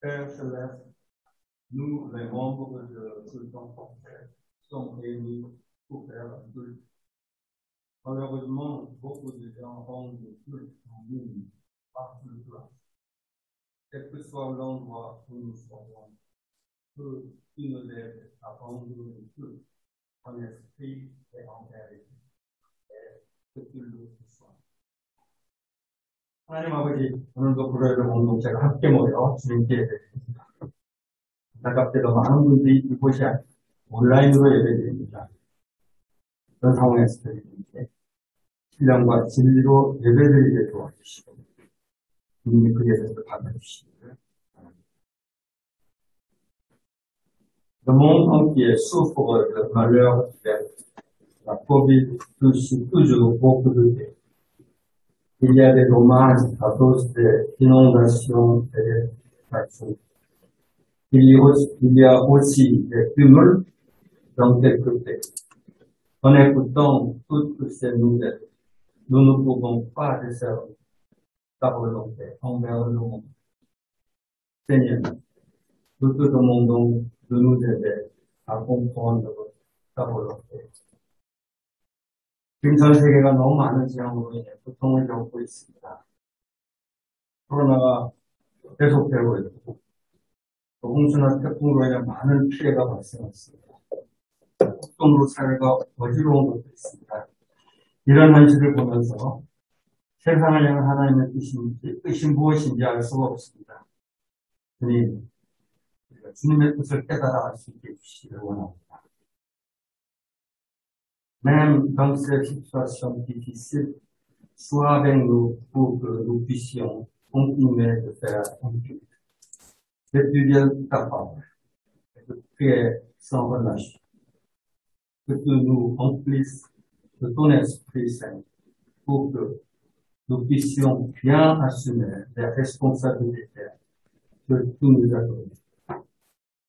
Père Céleste, nous, les membres de ce temps parfait, sommes réunis pour faire un culte. Malheureusement, beaucoup de gens rendent le culte en ligne, par le place. Quel que soit l'endroit où nous sommes, peu qui nous aide à rendre le culte en esprit et en vérité. Et que tu le sois. 하나님 아버지, 오늘도 구로의 공동체가 함께 모여 주님께 예배드립니다. 안타깝게도 많은 분들이 이곳이 온라인으로 예배드립니다. 그런 상황에서 드리는데 신령과 진리로 예배드리게 도와주시고 주님이 그 예배를 받아주시기를 바랍니다. Le monde entier souffre de malheur la Covid touche toujours beaucoup de pays. Il y a des dommages à cause des inondations et des typhons. Il y a aussi des tumultes dans quelques pays. En écoutant toutes ces nouvelles, nous ne pouvons pas décerner ta volonté envers le monde. Seigneur, nous te demandons de nous aider à comprendre ta volonté. 지금 전 세계가 너무 많은 재앙으로 인해 고통을 겪고 있습니다. 코로나가 계속되고 있고, 또 홍수나 태풍으로 인해 많은 피해가 발생했습니다. 폭동으로 사회가 어지러운 것도 있습니다. 이런 현실을 보면서 세상을 향한 하나님의 뜻이 무엇인지 알 수가 없습니다. 주님, 우리가 주님의 뜻을 깨달아 알 수 있게 해주시기를 원합니다. Même dans ces situations difficiles, sois avec nous pour que nous puissions continuer de faire un culte, d'étudier ta parole, et de prier sans relâche. Que tu nous remplisses de ton Esprit Saint pour que nous puissions bien assumer les responsabilités que tu nous as données.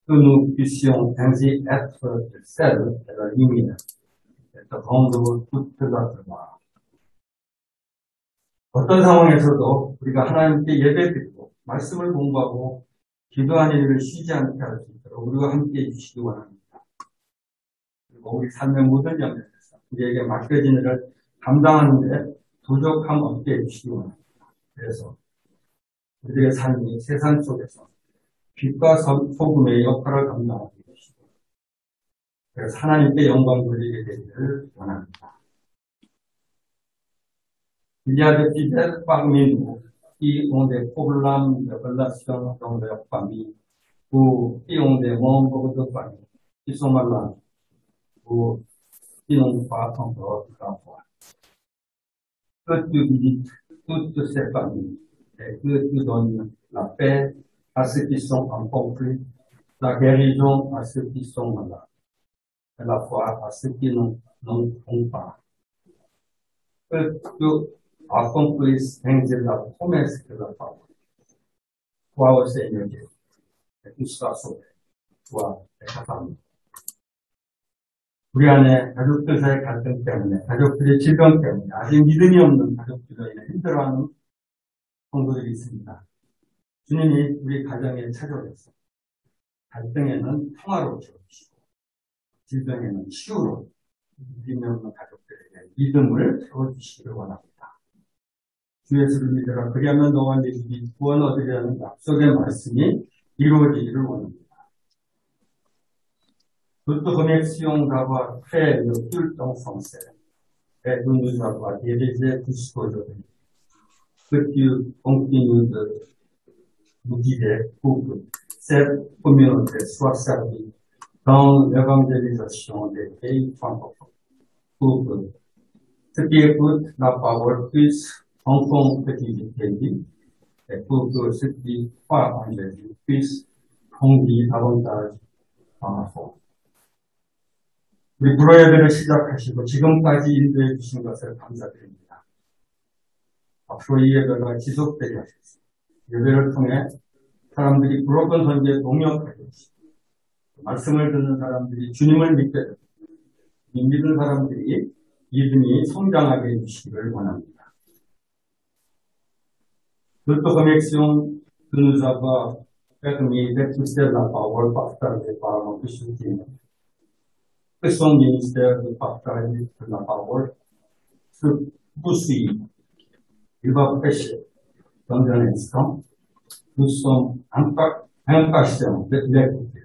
Que nous puissions ainsi être le sel et la lumière. Et rendre toute la gloire. 어떤 상황에서도 우리가 하나님께 예배드리고 말씀을 공부하고 기도하는 일을 쉬지 않게 할 수 있도록 우리가 함께 해주시기 원합니다. 그리고 우리 삶의 모든 영역에서 우리에게 맡겨진 일을 감당하는 데 부족함 없게 해주시기 원합니다. 그래서 우리의 삶이 세상 속에서 빛과 소금의 역할을 감당하게 해주시고 그래서 하나님께 영광 돌리게 되기를 원합니다. Il y a des fidèles parmi nous qui ont des problèmes de relations dans leur famille ou qui ont des membres de famille qui sont malades ou qui n'ont pas encore d'enfants. Que tu visites toutes ces familles et que tu donnes la paix à ceux qui sont en conflit, la guérison à ceux qui sont malades. Et la foi à ceux qui n'en ont pas. Que tu accomplisses ainsi la promesse de la parole. Crois au Seigneur Dieu, et tu seras sauvé, toi et ta famille. 우리 안에 가족들 사이 갈등 때문에, 가족들의 질병 때문에, 아직 믿음이 없는 가족들로 인해 힘들어하는 성도들이 있습니다. 주님이 우리 가정에 찾아오셔서 갈등에는 평화로 주옵시고, 질병에는 치유로 믿음이 없는 가족들에게 믿음을 채워주시기를 원합니다. 주 예수를 믿으라. 그리하면 너와 네 집이 구원 얻으리라는 약속의 말씀이 이루어지기를 원합니다. Toute connexion d'avoir fait le culte en français et de nous avoir dirigés jusqu'aujourd'hui. Que tu continues de nous guider pour que cette communauté soit servie dans l'évangélisation des pays francophones. Pour que ceux qui écoutent la parole puissent entendre ce qui est dit et pour que ceux qui croient en Jésus puissent grandir davantage dans la foi. 우리 불어 예배를 시작하시고 지금까지 인도해 주신 것을 감사드립니다. 앞으로 이 예배가 지속되게 하셨습니다. 예배를 통해 사람들이 불어본 선지에 동역하게 하시고 말씀을 듣는 사람들이 주님을 믿게 되고 믿는 사람들이 믿음이 성장하게 해주시기를 원합니다. Toute connexion que nous avons permis d'utiliser la parole, partager par notre soutien. Que son ministère de partager la parole se poursuive. Il va prêcher dans un instant. Nous sommes impatients de l'écouter.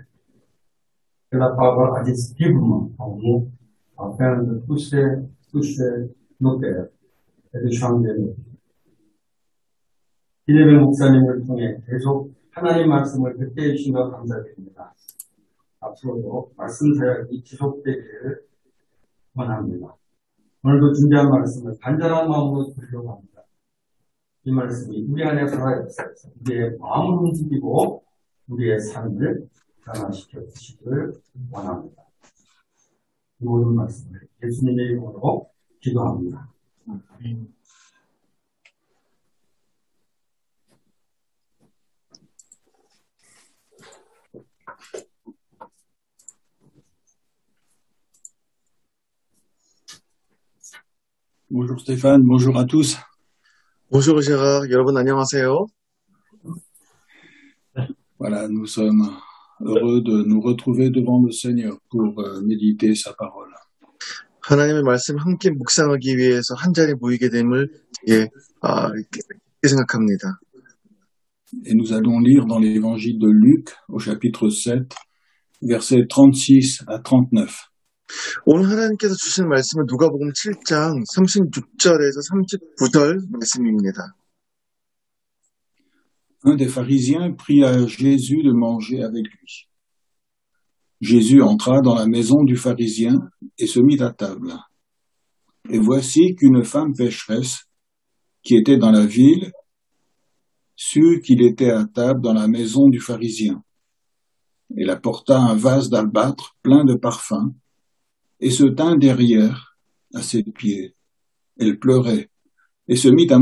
Que la parole agisse vivement en nous afin de toucher nos cœurs et de changer nos vies. 이대명 목사님을 통해 계속 하나님 말씀을 듣게 해주신 것 감사드립니다. 앞으로도 말씀 사역이 지속되기를 원합니다. 오늘도 준비한 말씀을 간절한 마음으로 드리려고 합니다. 이 말씀이 우리 안에 살아있어서 우리의 마음을 움직이고 우리의 삶을 변화시켜 주시기를 원합니다. 이 모든 말씀을 예수님의 이름으로 기도합니다. Bonjour Stéphane, bonjour à tous. Bonjour Gérard, 여러분 안녕하세요. Voilà, nous sommes heureux de nous retrouver devant le Seigneur pour méditer sa parole. 하나님의 말씀 함께 묵상하기 위해서 한 자리에 모이게 됨을 생각합니다. Et nous allons lire dans l'évangile de Luc au chapitre 7, versets 36 à 39. 오늘 하나님께서 주신 말씀은 누가복음 7장 36절에서 39절 말씀입니다. Un des pharisiens pria à Jésus de manger avec lui. Jésus entra dans la maison du pharisien et se mit à table. Et voici qu'une femme pécheresse, qui était dans la ville, sut qu'il était à table dans la maison du pharisien. Elle apporta un vase d'albâtre plein de parfums, et se tint derrière à ses pieds. Elle pleurait, et se mit à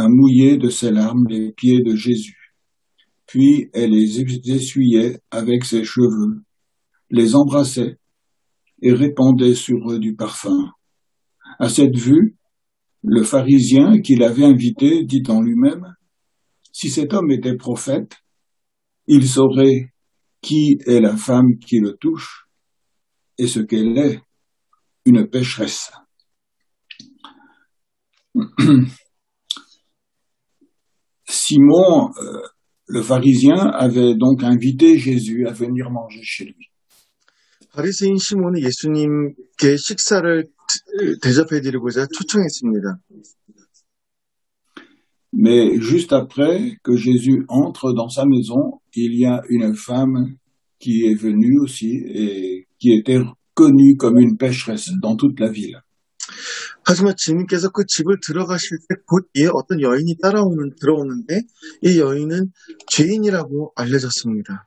mouiller de ses larmes les pieds de Jésus. Puis elle les essuyait avec ses cheveux, les embrassait et répandait sur eux du parfum. À cette vue, le pharisien qui l'avait invité dit en lui-même, « Si cet homme était prophète, il saurait qui est la femme qui le touche et ce qu'elle est, une pécheresse. » Simon, le pharisien, avait donc invité Jésus à venir manger chez lui. 바리새인 시몬은 예수님께 식사를 대접해드리고자 초청했습니다. Mais juste après que Jésus entre dans sa maison, il y a une femme qui est venue aussi et qui était connue comme une pécheresse dans toute la ville. 하지만 주님께서 그 집을 들어가실 때 곧 이에 어떤 여인이 들어오는데 이 여인은 죄인이라고 알려졌습니다.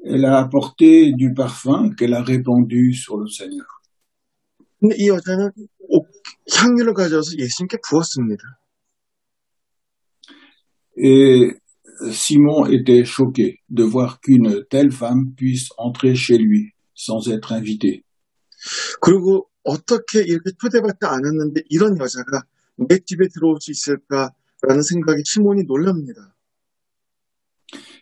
Elle a apporté du parfum qu'elle a répandu sur le Seigneur. 근데 이 여자는 향유를 가져와서 예수님께 부었습니다. Et Simon était choqué de voir qu'une telle femme puisse entrer chez lui sans être invitée. 그리고 어떻게 이렇게 초대받지 않았는데 이런 여자가 내 집에 들어올 수 있을까라는 생각에 시몬이 놀랍니다.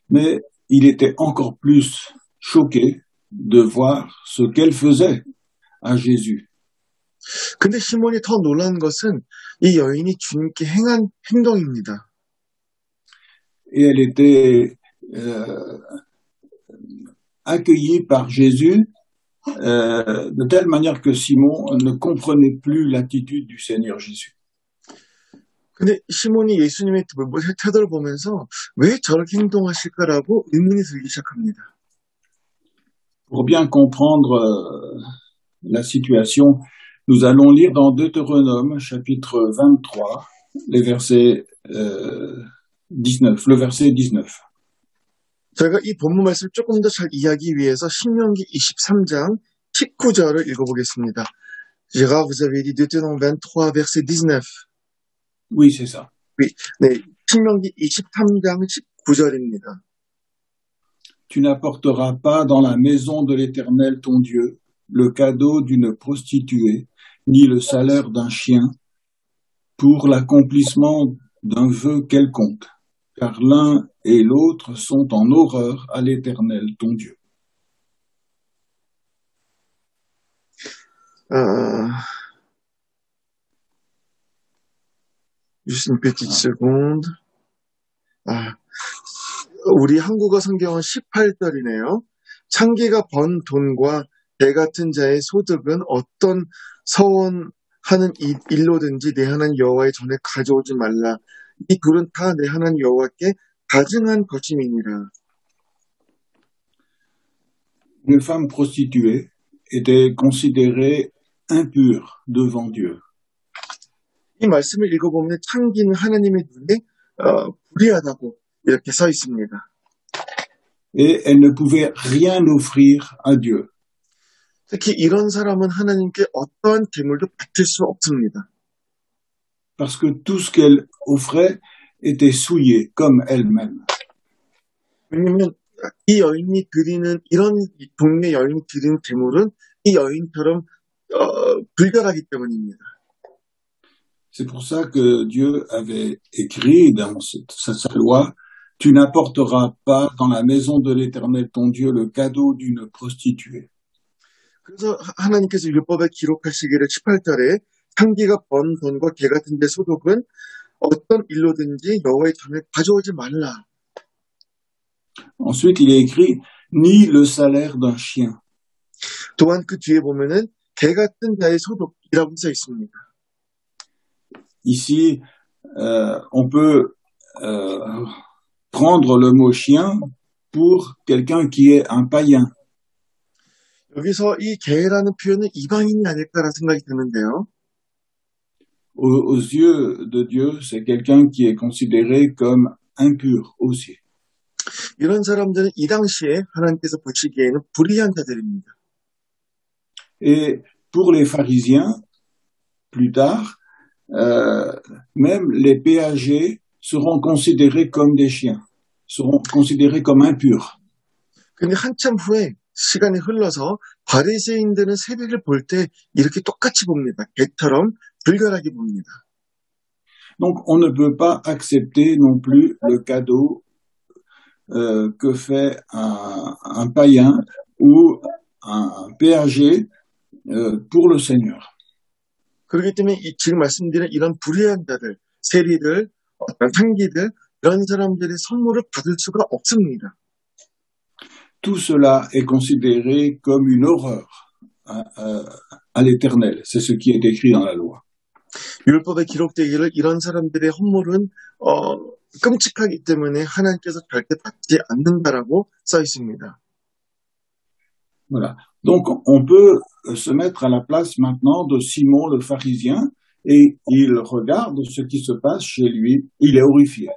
Mais il était encore plus choqué de voir ce qu'elle faisait à Jésus. 근데 시몬이 더 놀란 것은 이 여인이 주님께 행한 행동입니다. Et elle était accueillie par Jésus de telle manière que Simon ne comprenait plus l'attitude du Seigneur Jésus. 근데 시몬이 예수님의 태도를 보면서 왜 저렇게 행동하실까라고 의문이 들기 시작합니다. Pour bien comprendre la situation, nous allons lire dans Deutéronome, chapitre 23, les versets 19, le verset 19. 저희가 이 본문 말씀을 조금 더 잘 이해하기 위해서 신명기 23장 19절을 읽어보겠습니다. Gérard, vous avez dit Deutéronome 23, verset 19. Oui, c'est ça. Oui, 네, 신명기 23장 19절입니다. Tu n'apporteras pas dans la maison de l'Éternel ton Dieu le cadeau d'une prostituée, ni le salaire d'un chien, pour l'accomplissement d'un vœu quelconque, car l'un et l'autre sont en horreur à l'Éternel, ton Dieu. Juste une petite seconde. 우리 한국어 성경은 18절이네요. 창기가 번 돈과 개 같은 자의 소득은 어떤 서원하는 일로든지 내 하나님 여호와의 전에 가져오지 말라. 이 둘은 다 내 하나님 여호와께 가증한 것임이니라. Une femme prostituée était considérée impure devant Dieu. 이 말씀을 읽어보면 창기는 하나님의 눈에 불의하다고 이렇게 써 있습니다. Et elle ne pouvait rien offrir à Dieu. 특히 이런 사람은 하나님께 어떠한 재물도 바칠 수 없습니다. Parce que tout ce qu'elle offrait était souillé comme elle-même. 왜냐하면 이 여인이 드리는 이런 동네 여인이 드리는 재물은 이 여인처럼 불결하기 때문입니다. C'est pour ça que Dieu avait écrit dans sa loi, tu n'apporteras pas dans la maison de l'Éternel ton Dieu le cadeau d'une prostituée. 그래서 하나님께서 율법에 기록하시기를 18절에 창기가 번 돈과 개 같은 데 소득은 어떤 일로든지 여호와의 전에 가져오지 말라. Ensuite, il est écrit, ni le salaire d'un chien. 또한 그 뒤에 보면은 개 같은 자의 소득이라고 써 있습니다. Ici, on peut prendre le mot chien pour quelqu'un qui est un païen. 여기서 이 개라는 표현은 이방인이 아닐까라는 생각이 드는데요. Aux yeux de Dieu, c'est quelqu'un qui est considéré comme impur aussi. 이런 사람들은 이 당시에 하나님께서 보시기에는 불의한 자들입니다. Et pour les pharisiens, plus tard, même les péagers seront considérés comme des chiens, seront considérés comme impurs. 근데 한참 후에 시간이 흘러서 바리새인들은 세리를 볼 때 이렇게 똑같이 봅니다. 개처럼 불결하게 봅니다. Donc on ne peut pas accepter non plus le cadeau que fait un païen ou un péager pour le Seigneur. 그렇기 때문에 지금 말씀드린 이런 불의한 자들, 세리들, 어떤 창기들 이런 사람들의 선물을 받을 수가 없습니다. Tout cela est considéré comme une horreur à l'Éternel. C'est ce qui est écrit dans la loi. 율법에 기록되기를 이런 사람들의 헌물은 끔찍하기 때문에 하나님께서 절대 받지 않는다라고 써 있습니다. Voilà. Donc, on peut se mettre à la place maintenant de Simon le pharisien et il regarde ce qui se passe chez lui. Il est horrifié.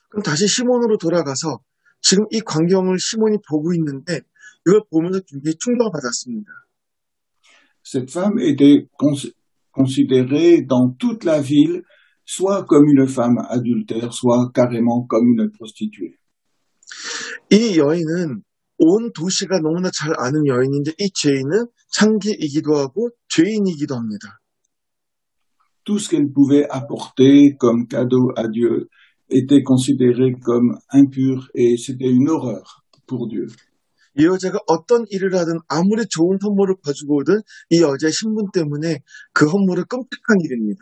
그럼 다시 시몬으로 돌아가서 지금 이 광경을 시몬이 보고 있는데 이걸 보면서 굉장히 충격을 받았습니다. Cette femme était considérée dans toute la ville soit comme une femme adultère, soit carrément comme une prostituée. 이 여인은 온 도시가 너무나 잘 아는 여인인데 이 죄인은 창기이기도 하고 죄인이기도 합니다. Tout ce qu'elle pouvait apporter comme cadeau à Dieu était considéré comme impur et c'était une horreur pour Dieu. 이 여자가 어떤 일을 하든 아무리 좋은 선물을 가지고 오든 이 여자의 신분 때문에 그 헌물은 끔찍한 일입니다.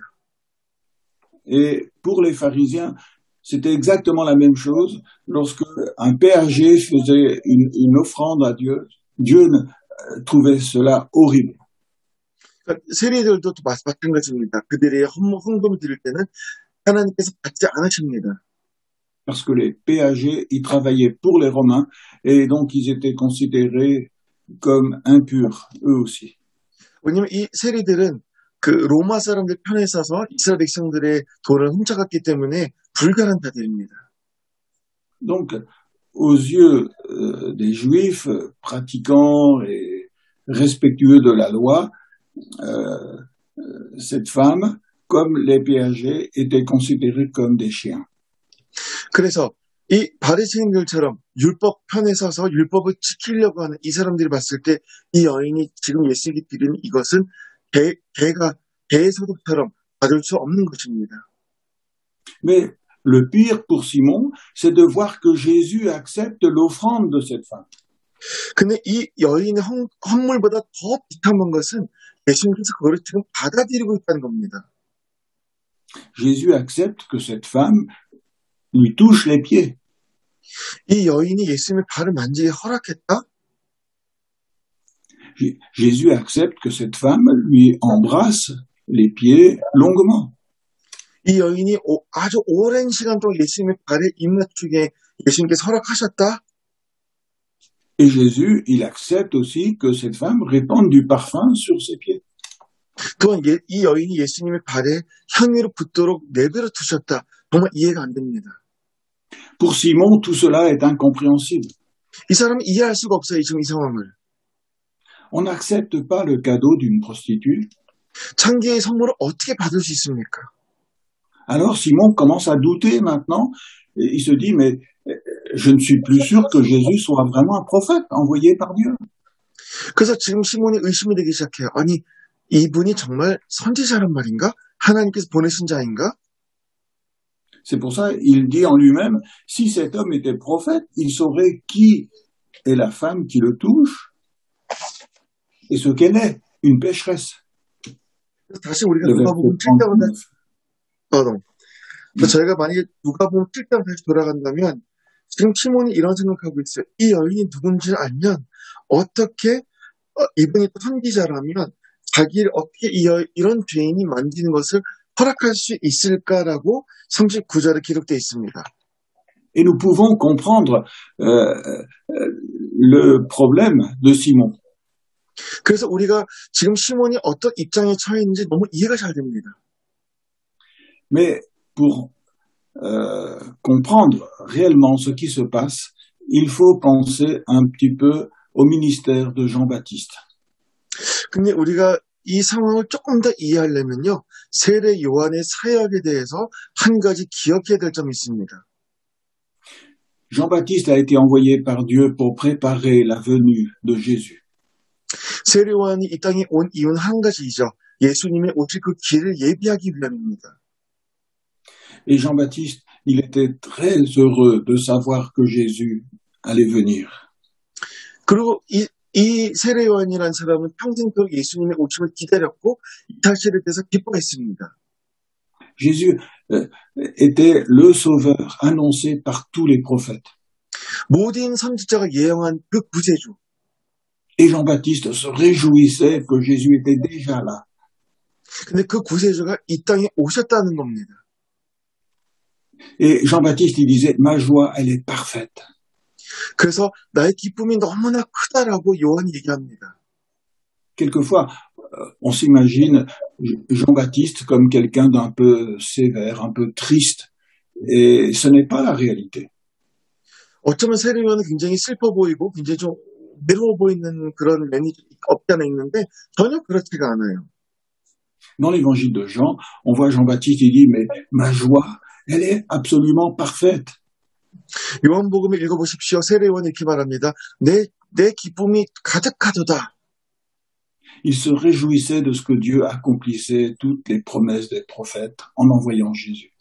Et pour les pharisiens, c'était exactement la même chose lorsque un péager faisait une offrande à Dieu. Dieu trouvait cela horrible. 세리들도 마찬가지입니다. 그들의 헌금 드릴 때는 하나님께서 받지 않으십니다. Parce que les péagers, ils travaillaient pour les Romains et donc ils étaient considérés comme impurs, eux aussi. 왜냐하면 이 세리들은 그 로마 사람들 편에 서서 이스라엘 백성들의 돈을 훔쳐갔기 때문에 불결한 자들입니다. Donc, aux yeux des Juifs pratiquants et respectueux de la loi, cette femme, comme les péagers, était considérée comme des chiens. 그래서 이 바리새인들처럼 율법 편에 서서 율법을 지키려고 하는 이 사람들이 봤을 때 이 여인이 지금 예수에게 드리는 이것은 개의 소득처럼 받을 수 없는 것입니다. Mais le pire pour Simon, c'est de voir que Jésus accepte l'offrande de cette femme. 근데 이 여인의 헌물보다 더 비참한 것은 예수님께서 그거를 지금 받아들이고 있다는 겁니다. Jésus accepte que cette femme lui touche les pieds. 이 여인이 예수님의 발을 만지게 허락했다? Jésus accepte que cette femme lui embrasse les pieds longuement. 이 여인이 아주 오랜 시간 동안 예수님의 발에 입맞추게 예수님께서 허락하셨다? Et Jésus, il accepte aussi que cette femme répande du parfum sur ses pieds. 또한 이 여인이 예수님의 발에 향유를 붓도록 내버려 두셨다. 정말 이해가 안 됩니다. Pour Simon, tout cela est incompréhensible. 이 사람은 이해할 수가 없어요. 지금 이 상황을. On n'accepte pas le cadeau d'une prostituée. 창기의 선물을 어떻게 받을 수 있습니까? Alors Simon commence à douter maintenant. Il se dit, mais je ne suis plus sûr que Jésus soit vraiment un prophète envoyé par Dieu. 그래서 지금 시몬이 의심이 되기 시작해요. 아니, 이분이 정말 선지자란 말인가? 하나님께서 보내신 자인가? C'est pour ça il dit en lui-même, si cet homme était prophète, il saurait qui est la femme qui le touche et ce qu'elle est, une pécheresse. 다시 우리가 누가복음 7장으로 저희가 만약에 누가복음 7장 다시 돌아간다면 지금 시몬이 이런 생각하고 있어요. 이 여인이 누군지 알면 어떻게 이분이 선지자라면 자기를 어떻게 이런 죄인이 만지는 것을 허락할 수 있을까라고 39절에 기록되어 있습니다. Et nous pouvons comprendre le problème de Simon. 그래서 우리가 지금 시몬이 어떤 입장에 처해 있는지 너무 이해가 잘 됩니다. Mais pour comprendre réellement ce qui se passe, il faut penser un petit peu au ministère de Jean-Baptiste. 근데 우리가 이 상황을 조금 더 이해하려면요. 세례 요한의 사역에 대해서 한 가지 기억해야 될 점이 있습니다. Jean-Baptiste a été envoyé par Dieu pour préparer la venue de Jésus. 세례 요한이 이 땅에 온 이유는 한 가지이죠. 예수님의 오실 그 길을 예비하기 위함입니다. Et Jean-Baptiste, il était très heureux de savoir que Jésus allait venir. 그리고 이 세례 요한이라는 사람은 평생도록 예수님의 오심을 기다렸고 이 사실에 대해서 기뻐했습니다. Jésus était le sauveur annoncé par tous les prophètes. 모든 선지자가 예언한 그 구세주. Et Jean-Baptiste se réjouissait que Jésus était déjà là. 근데 그 구세주가 이 땅에 오셨다는 겁니다. Et Jean-Baptiste, il disait, ma joie, elle est parfaite. 그래서 나의 기쁨이 너무나 크다라고 요한이 얘기합니다. Quelquefois, on s'imagine Jean-Baptiste comme quelqu'un d'un peu sévère, un peu triste. Et ce n'est pas la réalité. 어쩌면 세례 요한은 굉장히 슬퍼 보이고 굉장히 좀 외로워 보이는 그런 면이 없지 않아 있는데 전혀 그렇지가 않아요. Dans l'évangile de Jean, on voit Jean-Baptiste, il dit, mais ma joie, elle est absolument parfaite. 요한복음을 읽어보십시오. 세례 요한이 이렇게 말합니다. 내 기쁨이 가득하도다. Il se réjouissait de ce que Dieu accomplissait toutes les promesses des prophètes en envoyant Jésus.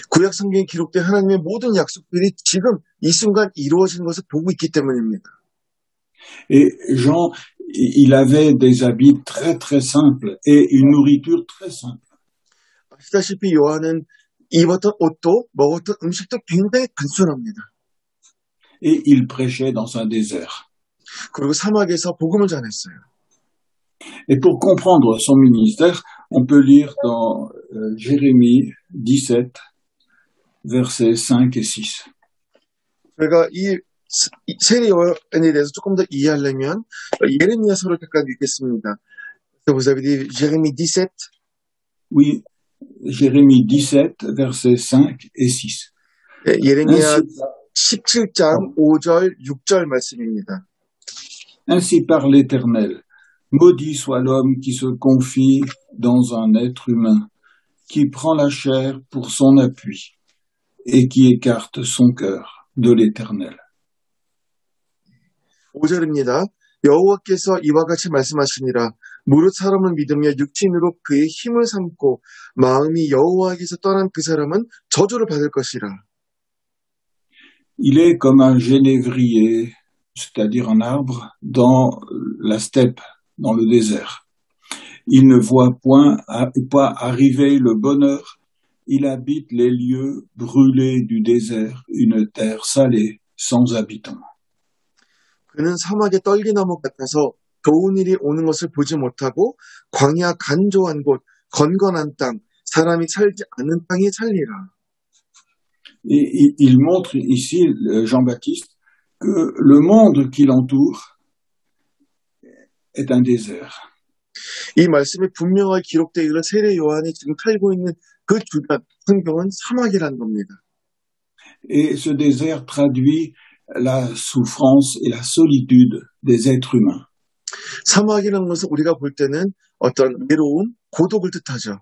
구약 성경에 기록된 하나님의 모든 약속들이 지금 이 순간 이루어진 것을 보고 있기 때문입니다. Et Jean, il avait des habits très très simples et une nourriture très simple. 아시다시피 요한은 입었던 옷도 먹었던 음식도 굉장히 단순합니다. Et il prêchait dans un désert. 그리고 사막에서 복음을 전했어요. Et pour comprendre son ministère, on peut lire dans Jérémie 17, versets 5 et 6. 저희가 이 세례 요한에 대해서 조금 더 이해하려면 예레미야서를 잠깐 읽겠습니다. Vous avez dit Jérémie 17? Oui, Jérémie 17, versets 5 et 6. 예레미야 17장 5절, 6절 말씀입니다. Ainsi parle l'Éternel. Maudit soit l'homme qui se confie dans un être humain, qui prend la chair pour son appui et qui écarte son cœur de l'Éternel. 5절입니다. 여호와께서 이와 같이 말씀하시니라. 무릇 사람을 믿으며 육신으로 그의 힘을 삼고 마음이 여호와에게서 떠난 그 사람은 저주를 받을 것이라. Il est comme un genévrier, c'est-à-dire un arbre, dans la steppe, dans le désert. Il ne voit pas arriver le bonheur. Il habite les lieux brûlés du désert, une terre salée, sans habitants. 그는 사막의 떨기나무 같아서 좋은 일이 오는 것을 보지 못하고 광야 간조한 곳, 건건한 땅, 사람이 살지 않은 땅에 살리라. Et il montre ici, Jean-Baptiste, que le monde qui l'entoure est un désert. 이 말씀이 분명하게 기록되어 있는 세례 요한이 지금 살고 있는 그 주변 환경은 사막이라는 겁니다. Et ce désert traduit la souffrance et la solitude des êtres humains. 사막이라는 것은 우리가 볼 때는 어떤 외로움, 고독을 뜻하죠.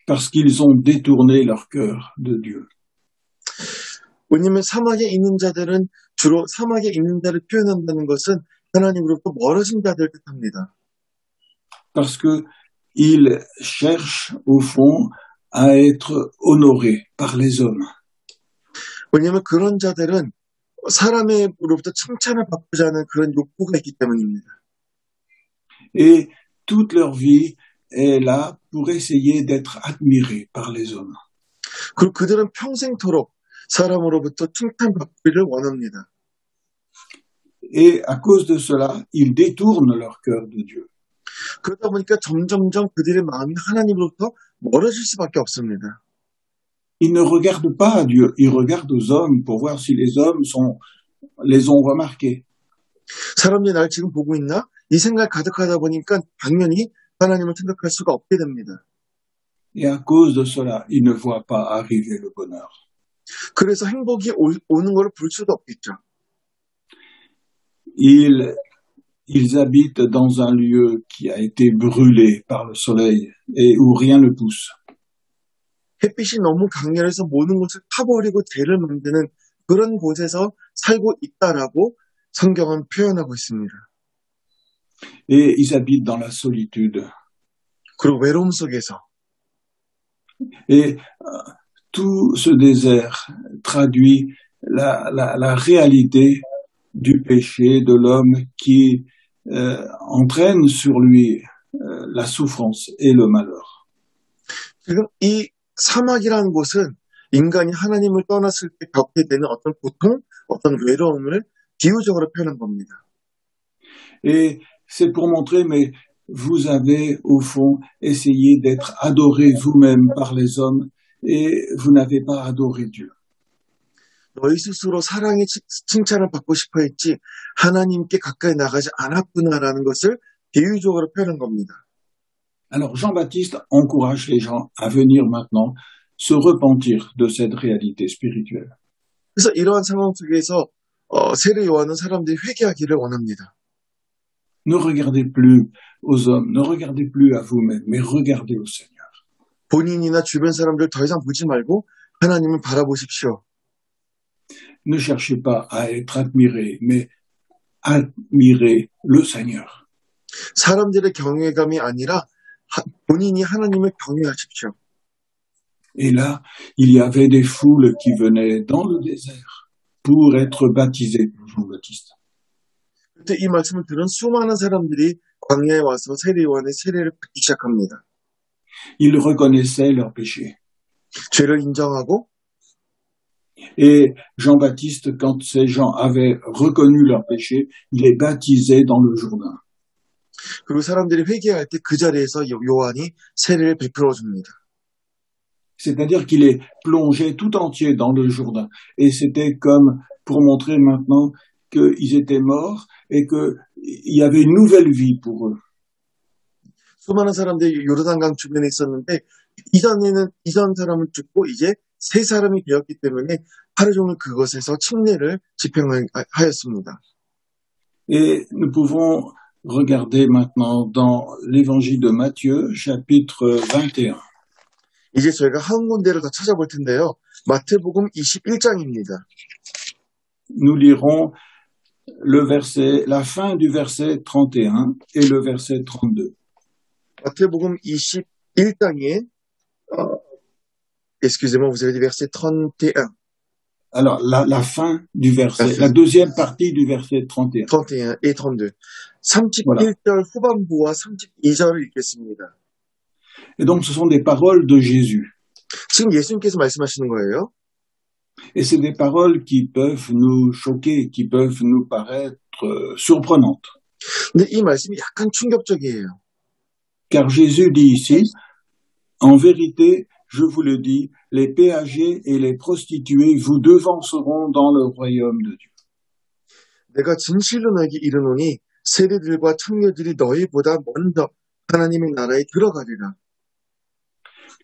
Parce qu'ils ont détourné leur cœur de Dieu. 왜냐하면 사막에 있는 자들은 주로 사막에 있는 자를 표현한다는 것은 하나님으로부터 멀어진 자들을 뜻합니다. Parce qu'ils cherchent au fond à être honorés par les hommes. 왜냐하면 그런 자들은 사람으로부터 칭찬을 받고자 하는 그런 욕구가 있기 때문입니다. Et toute leur vie est là pour essayer d'être admirés par les hommes. 그리고 그들은 평생토록 사람으로부터 칭찬받기를 원합니다. Et à cause de cela, ils détournent leur cœur de Dieu. 그러다 보니까 점점점 그들의 마음이 하나님으로부터 멀어질 수밖에 없습니다. Ils ne regardent pas à Dieu, ils regardent aux hommes pour voir si les hommes les ont remarqués. 사람들이 날 지금 보고 있나? 이 생각 가득하다 보니까 당연히 하나님을 생각할 수가 없게 됩니다. Et à cause de cela, ils ne voient pas arriver le bonheur. 그래서 행복이 오는 걸 볼 수도 없겠죠. Ils habitent dans un lieu qui a été brûlé par le soleil et où rien ne pousse. 햇빛이 너무 강렬해서 모든 것을 타버리고 죄를 만드는 그런 곳에서 살고 있다라고 성경은 표현하고 있습니다. Et ils habitent dans la solitude. 그리고 외로움 속에서. Et tout ce désert traduit la réalité du péché de l'homme qui entraîne sur lui la souffrance et le malheur. 지금 이 사막이라는 곳은 인간이 하나님을 떠났을 때 겪게 되는 어떤 고통, 어떤 외로움을 비유적으로 표현한 겁니다. Et c'est pour montrer, mais vous avez au fond essayé d'être adoré vous-même par les hommes et vous n'avez pas adoré Dieu. 너희 스스로 사랑의 칭찬을 받고 싶어 했지 하나님께 가까이 나가지 않았구나라는 것을 비유적으로 표현한 겁니다. Alors Jean-Baptiste encourage les gens à venir maintenant se repentir de cette réalité spirituelle. 그래서 이러한 상황 속에서 세례 요한은 사람들이 회개하기를 원합니다. Ne regardez plus aux hommes, ne regardez plus à vous-même, mais regardez au Seigneur. 본인이나 주변 사람들 더 이상 보지 말고 하나님을 바라보십시오. Ne cherchez pas à être admiré, mais admirez le Seigneur. 사람들의 경외감이 아니라 본인이 하나님을 경외하십시오. Et là, il y avait des foules qui venaient dans le désert pour être baptisées par Jean-Baptiste. 그때 이 말씀을 들은 수많은 사람들이 광야에 와서 세례 요한의 세례를 받기 시작합니다. Ils reconnaissaient leurs péchés. 죄를 인정하고 Et Jean-Baptiste, quand ces gens avaient reconnu leurs péchés, il les baptisait dans le Jourdain. 그리고 사람들이 회개할 때 그 자리에서 요한이 세례를 베풀어 줍니다. C'est-à-dire qu'il les plongeait tout entier dans le Jourdain. Et c'était comme pour montrer maintenant qu'ils étaient morts et qu'il y avait une nouvelle vie pour eux. 수많은 사람들이 요르단강 주변에 있었는데 이전 사람을 죽고 이제 새 사람이 되었기 때문에 하루 종일 그것에서 침례를 집행하였습니다. Et nous pouvons regarder maintenant dans l'évangile de Matthieu, chapitre 21. 이제 저희가 한 군데를 더 찾아볼 텐데요. 마태복음 21장입니다. Nous lirons la fin du verset 31 et le verset 32. 마태복음 21장에 excusez-moi, vous avez dit verset 31. Alors, la fin du verset, la deuxième partie du verset 31. 31 et 32. 31절 Voilà. 후반부와 32절을 읽겠습니다. Et donc, ce sont des paroles de Jésus. 지금 예수님께서 말씀하시는 거예요. Et c'est des paroles qui peuvent nous choquer, qui peuvent nous paraître surprenantes. 근데 이 말씀이 약간 충격적이에요. Car Jésus dit ici, en vérité, je vous le dis, les péagers et les prostituées vous devanceront dans le royaume de Dieu. 내가 진실로 너에게 이르노니 세리들과 청녀들이 너희보다 먼저 하나님의 나라에 들어가리라.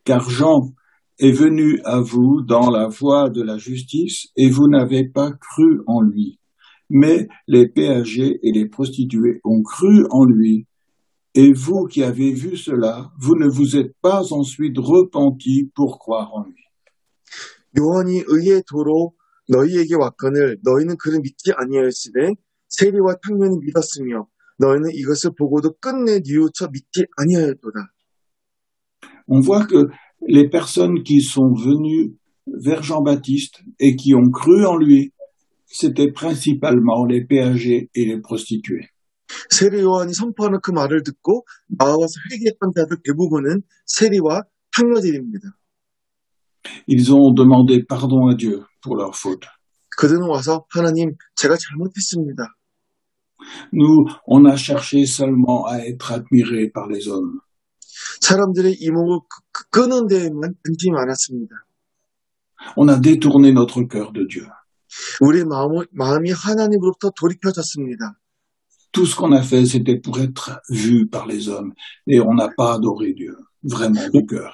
Car Jean est venu à vous dans la voie de la justice et vous n'avez pas cru en lui. Mais les péagers et les prostituées ont cru en lui. Et vous qui avez vu cela, vous ne vous êtes pas ensuite repentis pour croire en lui. 요한이 의의 도로 너희에게 왔거늘 너희는 그를 믿지 아니하였으되 세리와 탕면이 믿었으며 너희는 이것을 보고도 끝내 뉘우쳐 믿지 아니하였도다. On voit que les personnes qui sont venues vers Jean-Baptiste et qui ont cru en lui, c'était principalement les péagers et les prostituées. 세리 요한이 선포하는 그 말을 듣고 나와서 회개했던 자들 대부분은 세리와 탕녀들입니다. Ils ont demandé pardon à Dieu pour leurs fautes. 그들은 와서 하나님 제가 잘못했습니다. Nous, on a cherché seulement à être admirés par les hommes. 사람들의 이목을 끄는 데에만 관심이 많았습니다. On a détourné notre cœur de Dieu. 우리의 마음이 하나님으로부터 돌이켜졌습니다. Tout ce qu'on a fait, c'était pour être vu par les hommes. Et on n'a pas adoré Dieu, vraiment du cœur.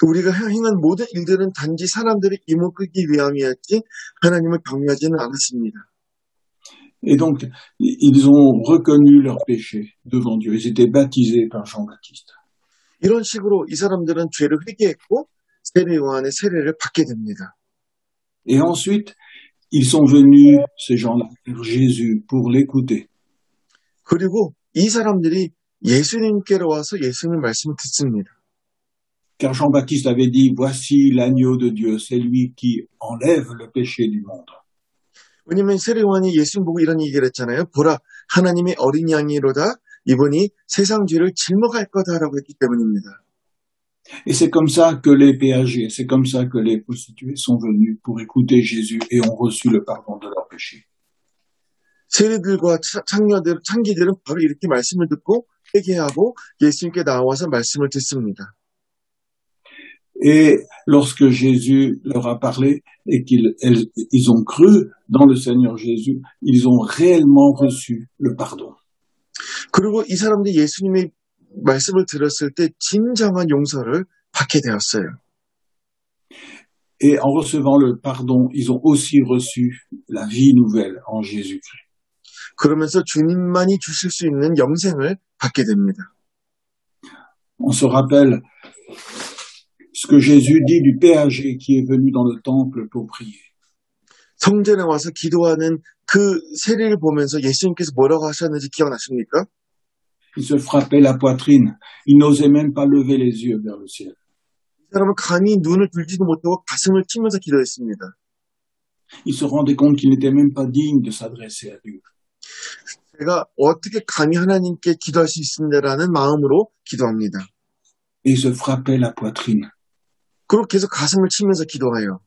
우리가 행한 모든 일들은 단지 사람들의 이목 끄기 위함이었지 하나님을 경외하지는 않았습니다. Et donc, ils ont reconnu leur péché devant Dieu. Ils étaient baptisés par Jean-Baptiste. 이런 식으로 이 사람들은 죄를 회개했고 세례 요한의 세례를 받게 됩니다. Et ensuite, ils sont venus, ces gens-là, vers Jésus pour l'écouter. 그리고 이 사람들이 예수님께로 와서 예수님의 말씀을 듣습니다. Car Jean-Baptiste avait dit, voici l'agneau de Dieu, c'est lui qui enlève le péché du monde. 왜냐하면 세례 요한이 예수님 보고 이런 얘기를 했잖아요. 보라, 하나님의 어린 양이로다. 이분이 세상 죄를 짊어갈 거다라고 했기 때문입니다. Et c'est comme ça que les péagers, c'est comme ça que les prostituées sont venus pour écouter Jésus et ont reçu le pardon de leurs péchés. 세리들과 창기들은 바로 이렇게 말씀을 듣고 회개하고 예수님께 나와서 말씀을 듣습니다. Et lorsque Jésus leur a parlé et qu'ils ont cru dans le Seigneur Jésus, ils ont réellement reçu le pardon. 그리고 이 사람들이 예수님의 말씀을 들었을 때 진정한 용서를 받게 되었어요. Et en recevant le pardon, ils ont aussi reçu la vie nouvelle en Jésus-Christ. 그러면서 주님만이 주실 수 있는 영생을 받게 됩니다. On se rappelle ce que Jésus dit du péager qui est venu dans le temple pour prier. 성전에 와서 기도하는 그 세리를 보면서 예수님께서 뭐라고 하셨는지 기억나십니까? Il se frappait la poitrine. Il n'osait même pas lever les yeux vers le ciel. 이 사람은 감히 눈을 들지도 못하고 가슴을 치면서 기도했습니다. Il se rendait compte qu'il n'était même pas digne de s'adresser à Dieu. 제가 어떻게 감히 하나님께 기도할 수 있습니다라는 마음으로 기도합니다. Et il se frappait la poitrine. 그리고 계속 가슴을 치면서 기도해요.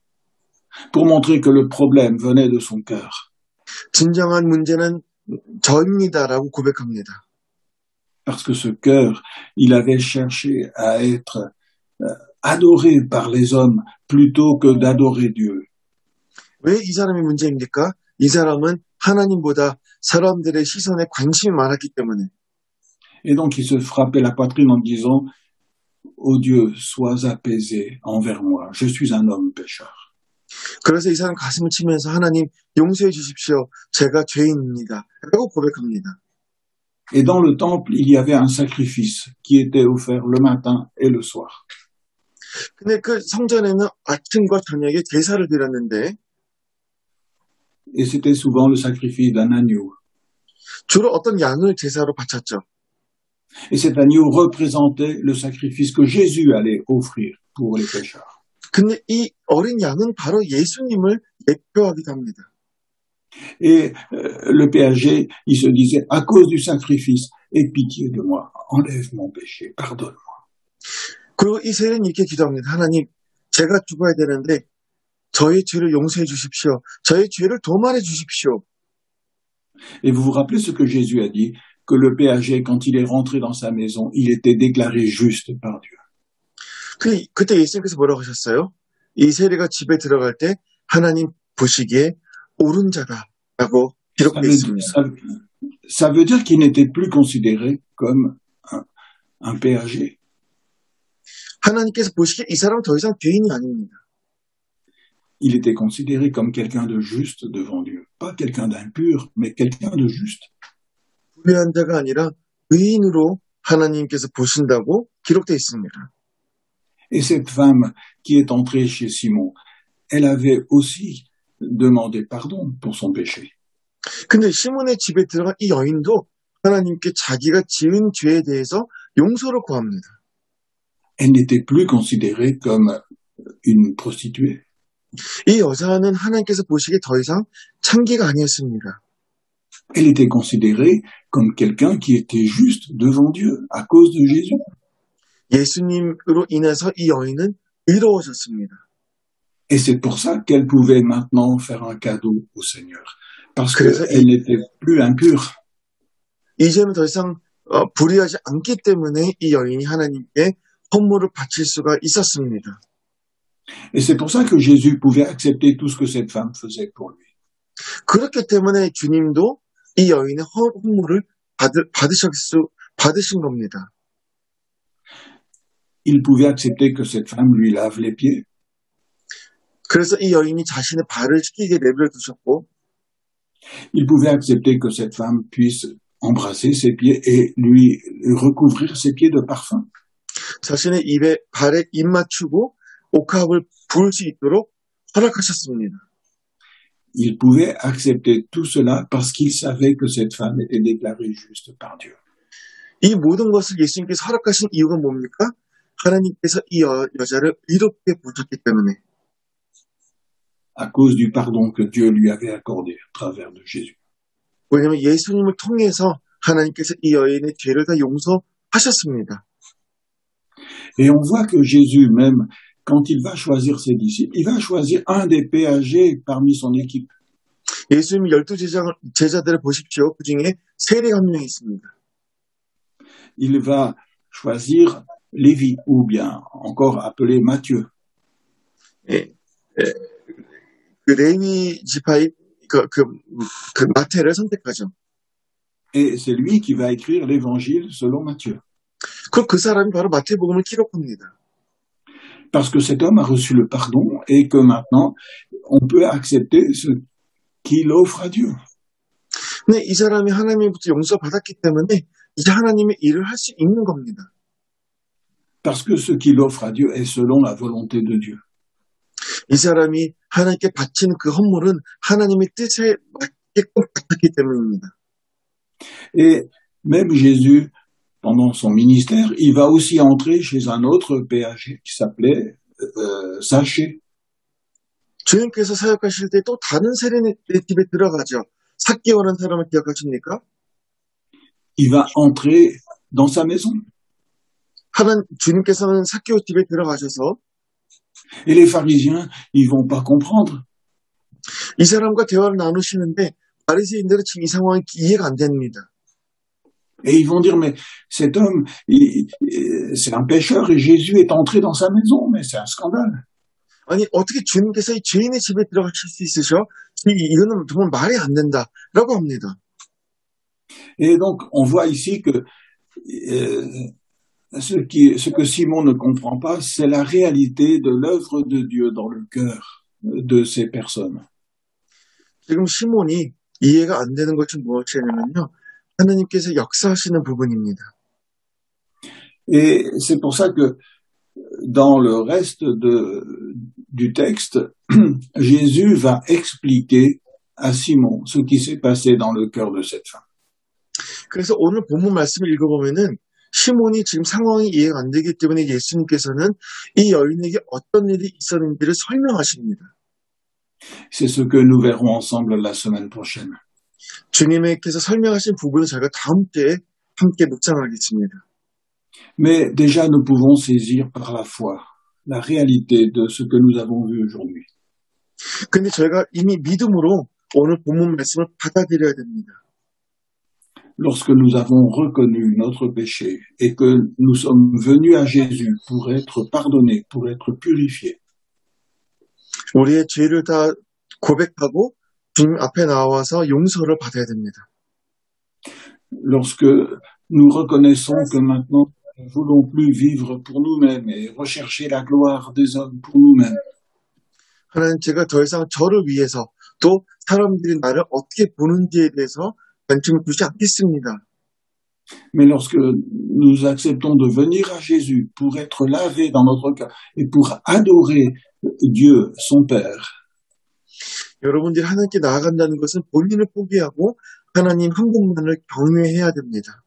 Pour montrer que le problème venait de son cœur. 진정한 문제는 저입니다라고 고백합니다. Parce que ce cœur, il avait cherché à être adoré par les hommes plutôt que d'adorer Dieu. 왜 이 사람이 문제입니까? 이 사람은 하나님보다 사람들의 시선에 관심이 많았기 때문에. Et donc il se frappait la poitrine en disant, ô Dieu, sois apaisé envers moi, je suis un homme pécheur. 그래서 이 사람 가슴을 치면서 하나님 용서해 주십시오. 제가 죄인입니다. 라고 고백합니다. Et dans le temple, il y avait un sacrifice qui était offert le matin et le soir. 근데 그 성전에는 아침과 저녁에 제사를 드렸는데 et c'était souvent le sacrifice d'un agneau. 주로 어떤 양을 제사로 바쳤죠. Et cet agneau représentait le sacrifice que Jésus allait offrir pour les pécheurs. 근데 이 어린 양은 바로 예수님을 예표하기도 합니다. Et le péager, il se disait, à cause du sacrifice, aie pitié de moi, enlève mon péché, pardonne-moi. 그리고 이 세리는 이렇게 기도합니다. 하나님, 제가 죽어야 되는데 저의 죄를 용서해 주십시오. 저의 죄를 도말해 주십시오. Et vous vous rappelez ce que Jésus a dit, que le péager, quand il est rentré dans sa maison, il était déclaré juste par Dieu. 그때 예수님께서 뭐라고 하셨어요? 이 세리가 집에 들어갈 때 하나님 보시기에 옳은 자다라고 기록되어 있습니다. Ça veut dire qu'il n'était plus considéré comme un péager. 하나님께서 보시기에 이 사람은 더 이상 죄인이 아닙니다. Il était considéré comme quelqu'un de juste devant Dieu. Pas quelqu'un d'impur, mais quelqu'un de juste. 불의한 자가 아니라 의인으로 하나님께서 보신다고 기록되어 있습니다. Et cette femme qui est entrée chez Simon, elle avait aussi demandé pardon pour son péché. 근데 시몬의 집에 들어간 이 여인도 하나님께 자기가 지은 죄에 대해서 용서를 구합니다. Elle n'était plus considérée comme une prostituée. 이 여자는 하나님께서 보시기에 더 이상 창기가 아니었습니다. Elle était considérée comme quelqu'un qui était juste devant Dieu à cause de Jésus. 예수님으로 인해서 이 여인은 의로워졌습니다. Et c'est pour ça qu'elle pouvait maintenant faire un cadeau au Seigneur. Parce qu'elle n'était plus impure. 이제는 더 이상 불의하지 않기 때문에 이 여인이 하나님께 헌물을 바칠 수가 있었습니다. Et c'est pour ça que Jésus pouvait accepter tout ce que cette femme faisait pour lui. 그렇기 때문에 주님도 이 여인의 헌물을 받으신 겁니다. Il pouvait accepter que cette femme lui lave les pieds. 그래서 이 여인이 자신의 발을 씻기게 내버려 두셨고, Il pouvait accepter que cette femme puisse embrasser ses pieds et lui recouvrir ses pieds de parfum. 자신의 발에 입 맞추고 옥합을 부을 수 있도록 허락하셨습니다. Il pouvait accepter tout cela parce qu'il savait que cette femme était déclarée juste par Dieu. 이 모든 것을 예수님께서 허락하신 이유가 뭡니까? 하나님께서 이 여자를 의롭게 보셨기 때문에. À cause du pardon que Dieu lui avait accordé à travers de Jésus. 왜냐하면 예수님을 통해서 하나님께서 이 여인의 죄를 다 용서하셨습니다. Et on voit que Jésus même, quand il va choisir ses disciples, il va choisir un des péagers parmi son équipe. 예수님 12 제자들을 보십시오. 그 중에 세리가 한 명 있습니다. Il va choisir Lévi, ou bien encore appelé Matthieu. 그 레위 지파의 그 마태를 선택하죠. Et c'est lui qui va écrire l'évangile selon Matthieu. 그 사람이 바로 마태복음을 기록합니다. Parce que cet homme a reçu le pardon et que maintenant, on peut accepter ce qu'il offre à Dieu. 근데 이 사람이 하나님부터 용서받았기 때문에 이제 하나님의 일을 할 수 있는 겁니다. Parce que ce qu'il offre à Dieu est selon la volonté de Dieu. 이 사람이 하나님께 바친 그 헌물은 하나님의 뜻에 맞게끔 바쳤기 때문입니다. Et même Jésus, pendant son ministère, il va aussi entrer chez un autre péager qui s'appelait Zachée. 주님께서 사역하실 때 또 다른 세리의 집에 들어가죠. 삭개오라는 사람을 기억하십니까? Il va entrer dans sa maison. 주님께서는 삭개오 집에 들어가셔서 Et les pharisiens, ils vont pas comprendre. 이 사람과 대화를 나누시는데 바리새인들은 지금 이 상황이 이해가 안 됩니다. Et ils vont dire, mais cet homme, c'est un pécheur et Jésus est entré dans sa maison, mais c'est un scandale. 아니 어떻게 주님께서 이 죄인의 집에 들어가실 수 있으셔? 이거는 정말 말이 안 된다라고 합니다. Et donc on voit ici que ce que Simon ne comprend pas, c'est la réalité de l'œuvre de Dieu dans le cœur de ces personnes. 지금 시몬이 이해가 안 되는 것이 무엇이냐면요. 하나님께서 역사하시는 부분입니다. Et c'est pour ça que dans le reste du texte, Jésus va expliquer à Simon ce qui s'est passé dans le cœur de cette femme. 그래서 오늘 본문 말씀을 읽어보면은 시몬이 지금 상황이 이해가 안 되기 때문에 예수님께서는 이 여인에게 어떤 일이 있었는지를 설명하십니다. C'est ce que nous verrons ensemble la semaine prochaine. 주님께서 설명하신 부분은 저희가 다음 주에 함께 묵상하겠습니다. Mais déjà nous pouvons saisir par la foi la réalité de ce que nous avons vu aujourd'hui. 근데 저희가 이미 믿음으로 오늘 본문 말씀을 받아들여야 됩니다. Lorsque nous avons reconnu notre péché et que nous sommes venus à Jésus pour être pardonnés, pour être purifiés, 우리의 죄를 다 고백하고 주님 앞에 나와서 용서를 받아야 됩니다. lorsque nous reconnaissons que maintenant nous ne voulons plus vivre pour nous-mêmes et rechercher la gloire des hommes pour nous-mêmes, 하나님, 제가 더 이상 저를 위해서 또 사람들이 나를 어떻게 보는지에 대해서 관심을 두지 않겠습니다. mais lorsque nous acceptons de venir à Jésus pour être lavés dans notre cœur et pour adorer Dieu, son Père, 여러분들이 하나님께 나아간다는 것은 본인을 포기하고 하나님 한 분만을 경외해야 됩니다.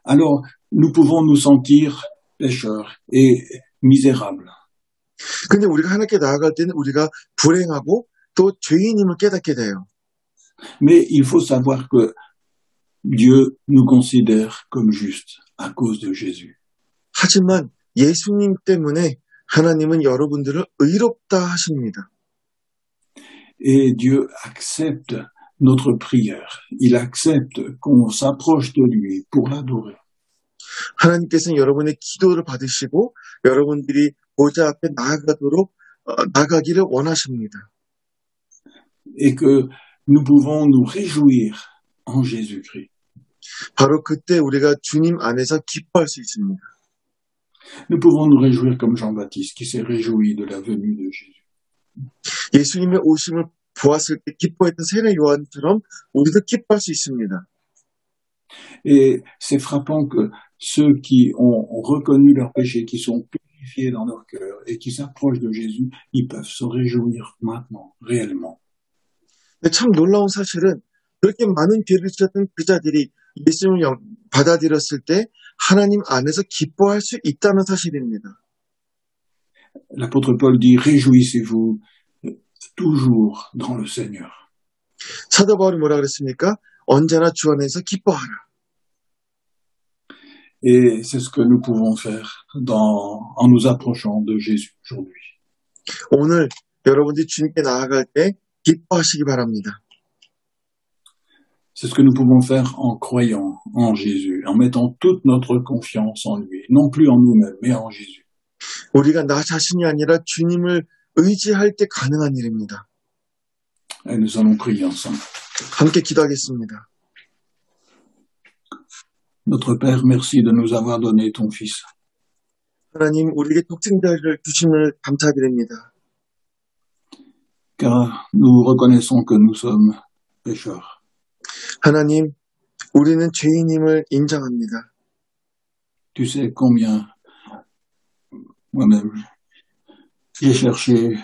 alors nous pouvons nous sentir pécheurs et misérables. 근데 우리가 하나님께 나아갈 때는 우리가 불행하고 또 죄인임을 깨닫게 돼요. Mais il faut savoir que Dieu nous considère comme justes à cause de Jésus. 하지만 예수님 때문에 하나님은 여러분들을 의롭다 하십니다. Et Dieu accepte notre prière. Il accepte qu'on s'approche de lui pour l'adorer. 하나님께서는 여러분의 기도를 받으시고 여러분들이 보좌 앞에 나가기를 원하십니다. Et que nous pouvons nous réjouir en Jésus-Christ. 바로 그때 우리가 주님 안에서 기뻐할 수 있습니다. Nous pouvons nous réjouir comme Jean-Baptiste qui s'est réjoui de la venue de Jésus. 예수님의 오심을 보았을 때 기뻐했던 세례 요한처럼 우리도 기뻐할 수 있습니다. Et c'est frappant que ceux qui ont reconnu leur péché, qui sont purifiés dans leur cœur et qui s'approchent de Jésus, ils peuvent se réjouir maintenant, réellement. 근데 참 놀라운 사실은 그렇게 많은 죄를 지었던 그 자들이 예수님을 받아들였을 때 하나님 안에서 기뻐할 수 있다는 사실입니다. L'apôtre Paul dit, réjouissez-vous toujours dans le Seigneur. 사도 바울이 뭐라 그랬습니까? 언제나 주 안에서 기뻐하라. Et c'est ce que nous pouvons faire en nous approchant de Jésus aujourd'hui. 오늘 여러분들이 주님께 나아갈 때 기뻐하시기 바랍니다. C'est ce que nous pouvons faire en croyant en Jésus, en mettant toute notre confiance en lui, non plus en nous-mêmes, mais en Jésus. 우리가 나 자신이 아니라 주님을 의지할 때 가능한 일입니다. Et nous allons prier ensemble. 함께 기도하겠습니다. Notre Père, merci de nous avoir donné ton Fils. 하나님, 우리에게 독생자를 주심을 감사드립니다. Car nous reconnaissons que nous sommes pécheurs. 하나님, 우리는 죄인임을 인정합니다. Tu sais combien moi-même j'ai cherché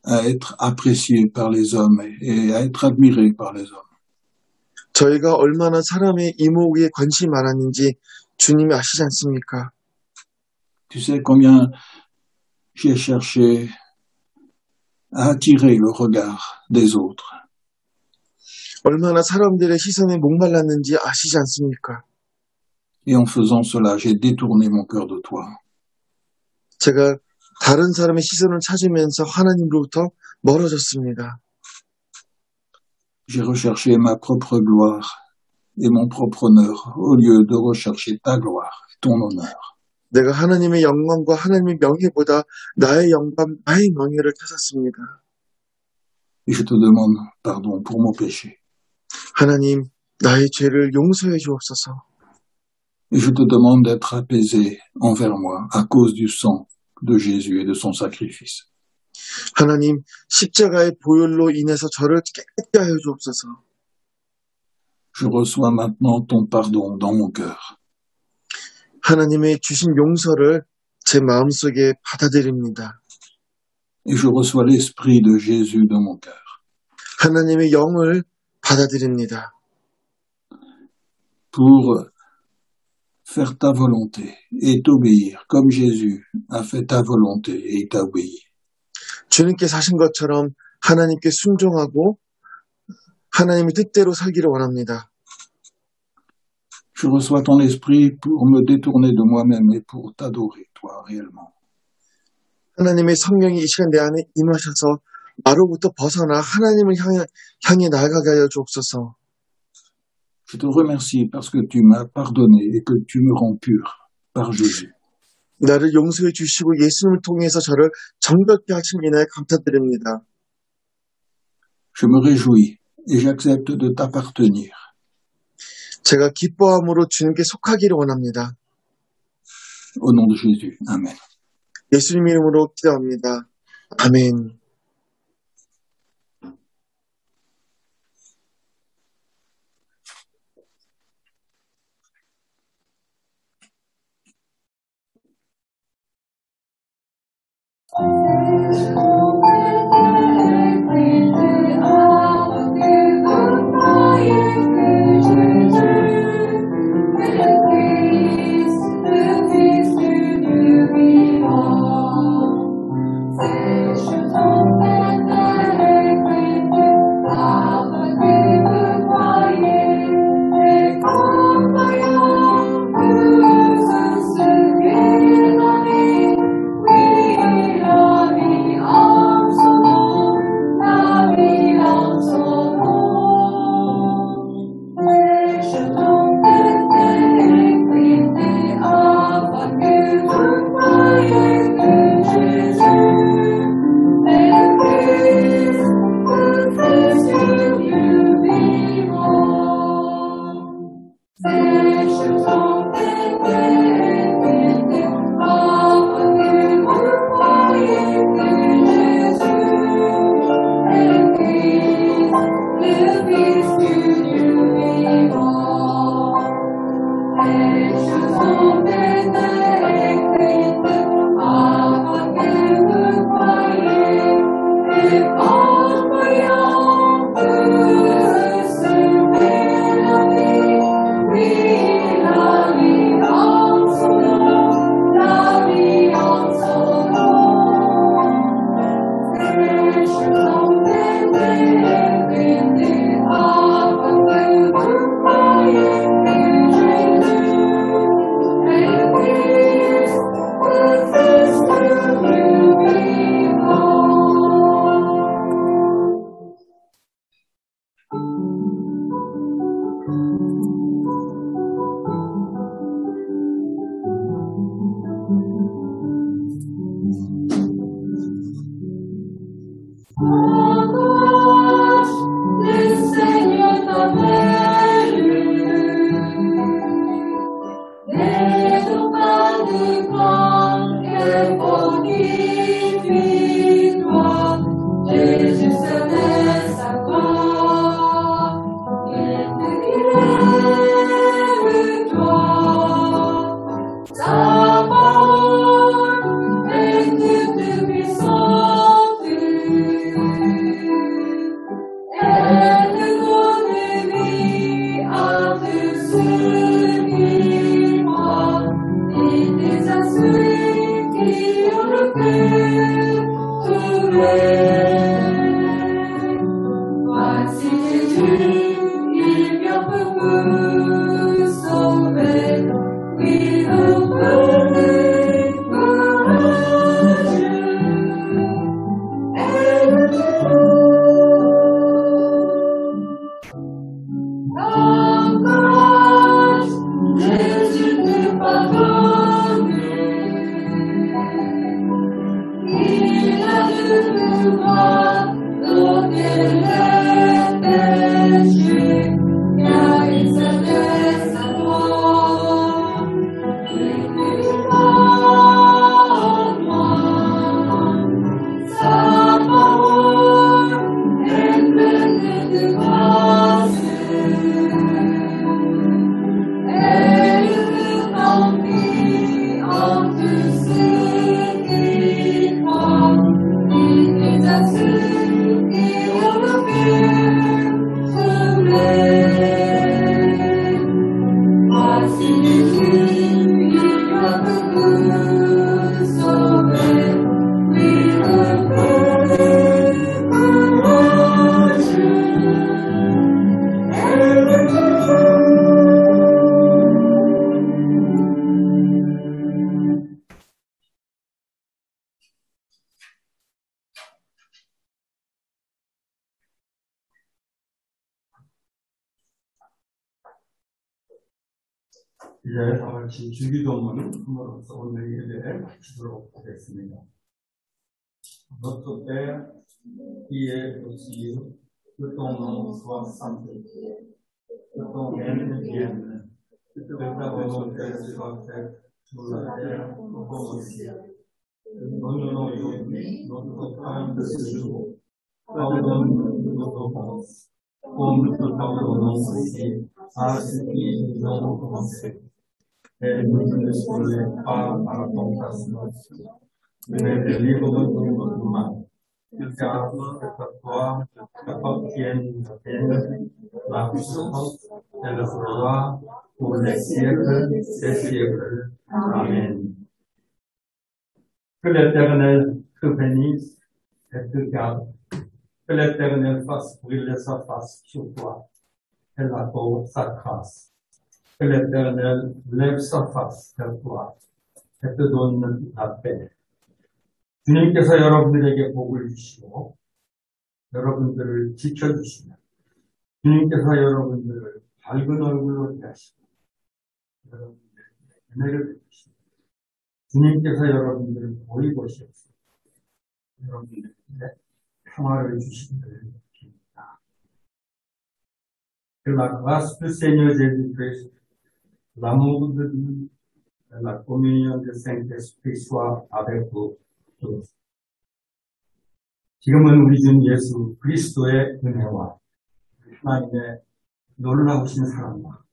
à être apprécié par les hommes et à être admiré par les hommes. 저희가 얼마나 사람의 이목에 관심이 많았는지 주님이 아시지 않습니까? Tu sais combien j'ai cherché à attirer le regard des autres. 얼마나 사람들의 시선에 목말랐는지 아시지 않습니까? Et en faisant cela, j'ai détourné mon cœur de toi. 제가 다른 사람의 시선을 찾으면서 하나님으로부터 멀어졌습니다. J'ai recherché ma propre gloire et mon propre honneur au lieu de rechercher ta gloire, ton honneur. 내가 하나님의 영광과 하나님의 명예보다 나의 영광, 나의 명예를 찾았습니다. Et je te demande pardon pour mon péché. 하나님, 나의 죄를 용서해 주옵소서. Et je te demande d'être apaisé envers moi à cause du sang de Jésus et de son sacrifice. 하나님, 십자가의 보혈로 인해서 저를 깨끗게 하여 주옵소서. Je reçois maintenant ton pardon dans mon cœur. 하나님의 주신 용서를 제 마음속에 받아들입니다. Et je reçois l'esprit de Jésus dans mon cœur. 하나님의 영을 받아들입니다. pour faire ta volonté et t'obéir, comme Jésus a fait ta volonté et t'a obéi. 주님께서 하신 것처럼 하나님께 순종하고 하나님의 뜻대로 살기를 원합니다. Je reçois ton esprit pour me détourner de moi-même et pour t'adorer, toi, réellement. 하나님의 성령이 이 시간 내 안에 임하셔서 나로부터 벗어나 하나님을 향해 나아가게 하여 주옵소서. Je te remercie parce que tu m'as pardonné et que tu me rends pur par Jésus. 나를 용서해 주시고 예수님을 통해서 저를 정결케 하신 이나에 감사드립니다. Je me réjouis et j'accepte de t'appartenir. 제가 기뻐함으로 주님께 속하기를 원합니다. Au nom de Jésus. Amen. 예수님 이름으로 기도합니다. 아멘. That's 이제 다 같이 주기도문을 함으로써 오늘 예배를 마치도록 하겠습니다. Notre Père, qui es aux cieux, que ton nom soit sanctifié, que ton règne vienne, que ta volonté soit faite sur la terre comme au ciel. Donne-nous aujourd'hui notre pain de ce jour. Pardonne-nous nos offenses, comme nous pardonnons aussi à ceux qui nous ont offensés. Et ne nous laisse pas à la tentation, mais délivre-nous du mal. Car c'est à toi qu'appartiennent la paix, la puissance et la gloire pour les siècles des siècles. Amen. Que l'Éternel te bénisse et te garde. Que l'Éternel fasse briller sa face sur toi et l'accorde sa grâce. Que l'Éternel lève sa face vers toi et te donne la paix. 주님께서 여러분들에게 복을 주시고 여러분들을 지켜주시며 주님께서 여러분들을 밝은 얼굴로 대하시고 여러분들에게 은혜를 베푸시고 주님께서 여러분들을 보이보시옵소서 여러분들에게 평화를 주시기를 빕니다. Que la grâce du Seigneur Jésus-Christ, l'amour de Dieu et la communion du Saint-Esprit soit avec vous. 지금은 우리 주 예수 그리스도의 은혜와 하나님의 놀라우신 사랑과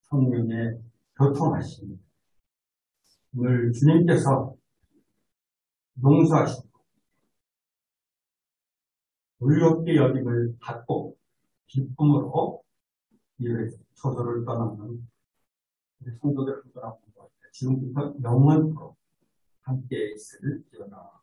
성령의 교통하심이 오늘 주님께서 용서하시고 의롭게 여김을 받고 기쁨으로 이를 초소를 떠나는 우리 성도들 지금부터 영원토록 함께 있을 지어다.